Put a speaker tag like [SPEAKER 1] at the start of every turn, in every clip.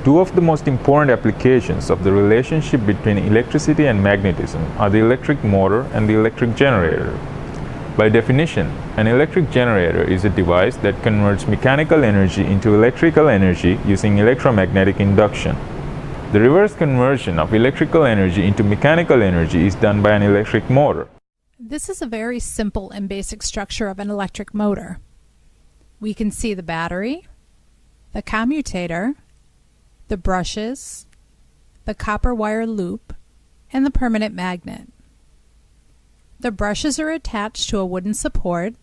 [SPEAKER 1] Two of the most important applications of the relationship between electricity and magnetism are the electric motor and the electric generator. By definition, an electric generator is a device that converts mechanical energy into electrical energy using electromagnetic induction. The reverse conversion of electrical energy into mechanical energy is done by an electric motor.
[SPEAKER 2] This is a very simple and basic structure of an electric motor. We can see the battery, the commutator, the brushes, the copper wire loop, and the permanent magnet. The brushes are attached to a wooden support,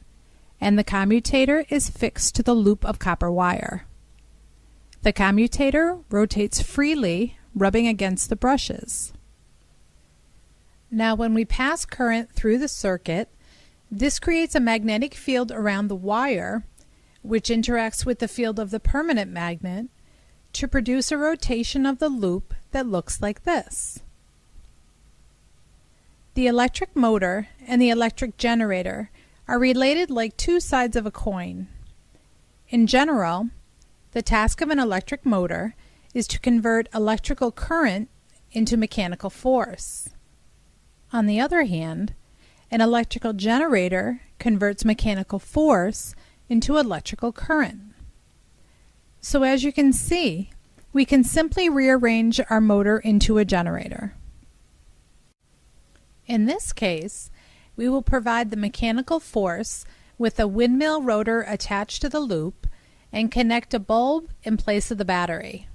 [SPEAKER 2] and the commutator is fixed to the loop of copper wire. The commutator rotates freely, rubbing against the brushes. Now, when we pass current through the circuit, this creates a magnetic field around the wire, which interacts with the field of the permanent magnet to produce a rotation of the loop that looks like this. The electric motor and the electric generator are related like two sides of a coin. In general, the task of an electric motor is to convert electrical current into mechanical force. On the other hand, an electrical generator converts mechanical force into electrical current. So as you can see, we can simply rearrange our motor into a generator. In this case, we will provide the mechanical force with a windmill rotor attached to the loop and connect a bulb in place of the battery.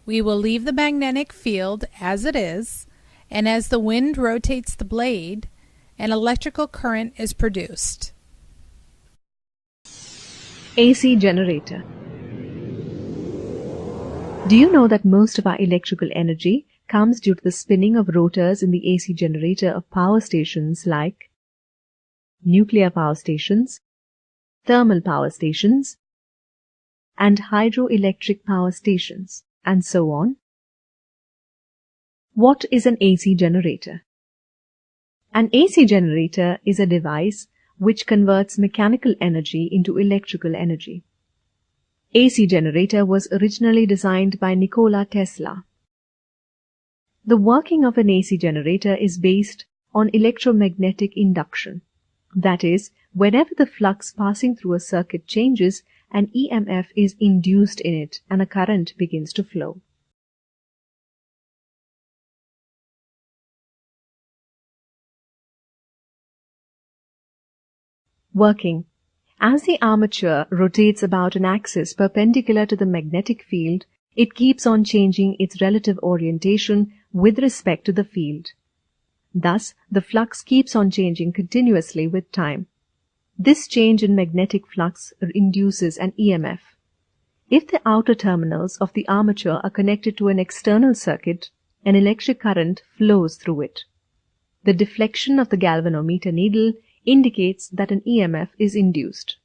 [SPEAKER 2] We will leave the magnetic field as it is, and as the wind rotates the blade, an electrical current is produced.
[SPEAKER 3] AC generator. Do you know that most of our electrical energy comes due to the spinning of rotors in the AC generator of power stations like nuclear power stations, thermal power stations, and hydroelectric power stations, and so on? What is an AC generator? An AC generator is a device which converts mechanical energy into electrical energy. AC generator was originally designed by Nikola Tesla. The working of an AC generator is based on electromagnetic induction. That is, whenever the flux passing through a circuit changes, an EMF is induced in it and a current begins to flow. Working. As the armature rotates about an axis perpendicular to the magnetic field, it keeps on changing its relative orientation with respect to the field. Thus, the flux keeps on changing continuously with time. This change in magnetic flux induces an EMF. If the outer terminals of the armature are connected to an external circuit, an electric current flows through it. The deflection of the galvanometer needle indicates that an EMF is induced.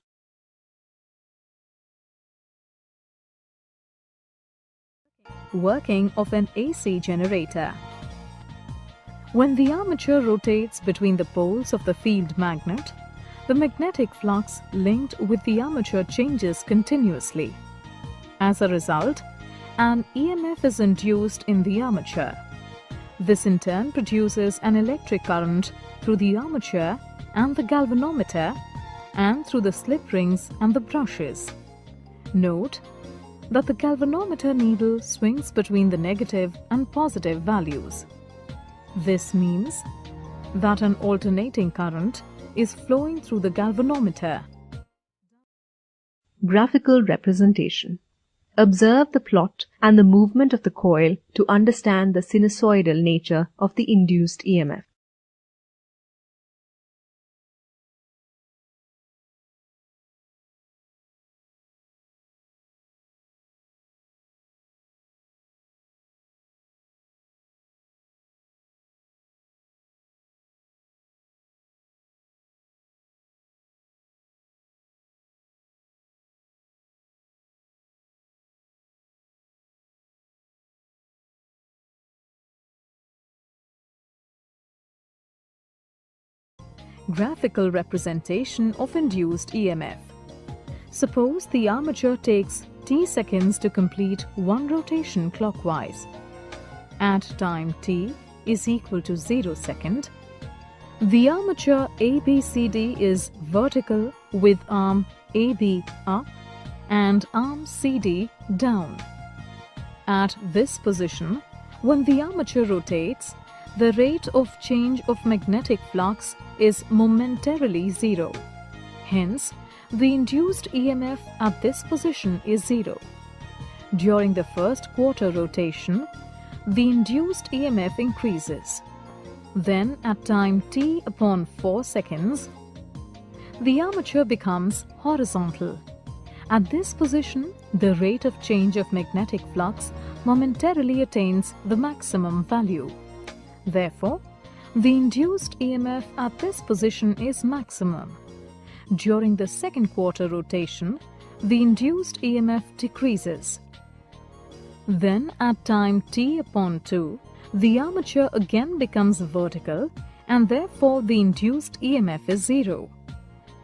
[SPEAKER 4] Working of an AC generator. When the armature rotates between the poles of the field magnet, the magnetic flux linked with the armature changes continuously. As a result, an EMF is induced in the armature. This in turn produces an electric current through the armature and the galvanometer and through the slip rings and the brushes. Note that the galvanometer needle swings between the negative and positive values. This means that an alternating current is flowing through the galvanometer.
[SPEAKER 3] Graphical representation. Observe the plot and the movement of the coil to understand the sinusoidal nature of the induced EMF.
[SPEAKER 4] Graphical representation of induced EMF. Suppose the armature takes t seconds to complete one rotation clockwise. At time t is equal to 0 second, the armature ABCD is vertical with arm AB up and arm CD down. At this position, when the armature rotates, the rate of change of magnetic flux is momentarily 0. Hence, the induced EMF at this position is 0. During the first quarter rotation, the induced EMF increases. Then, at time t upon 4 seconds, the armature becomes horizontal. At this position, the rate of change of magnetic flux momentarily attains the maximum value. Therefore, the induced EMF at this position is maximum. During the second quarter rotation, the induced EMF decreases. Then, at time t upon 2, the armature again becomes vertical and therefore the induced EMF is 0.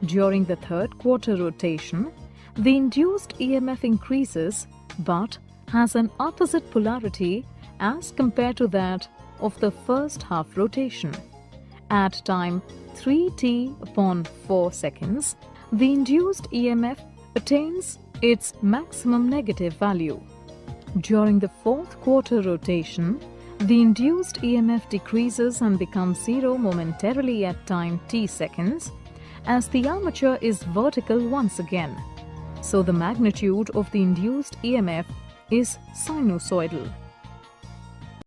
[SPEAKER 4] During the third quarter rotation, the induced EMF increases but has an opposite polarity as compared to that of the first half rotation. At time 3t upon 4 seconds, the induced EMF attains its maximum negative value. During the fourth quarter rotation, the induced EMF decreases and becomes 0 momentarily at time t seconds, as the armature is vertical once again. So the magnitude of the induced EMF is sinusoidal.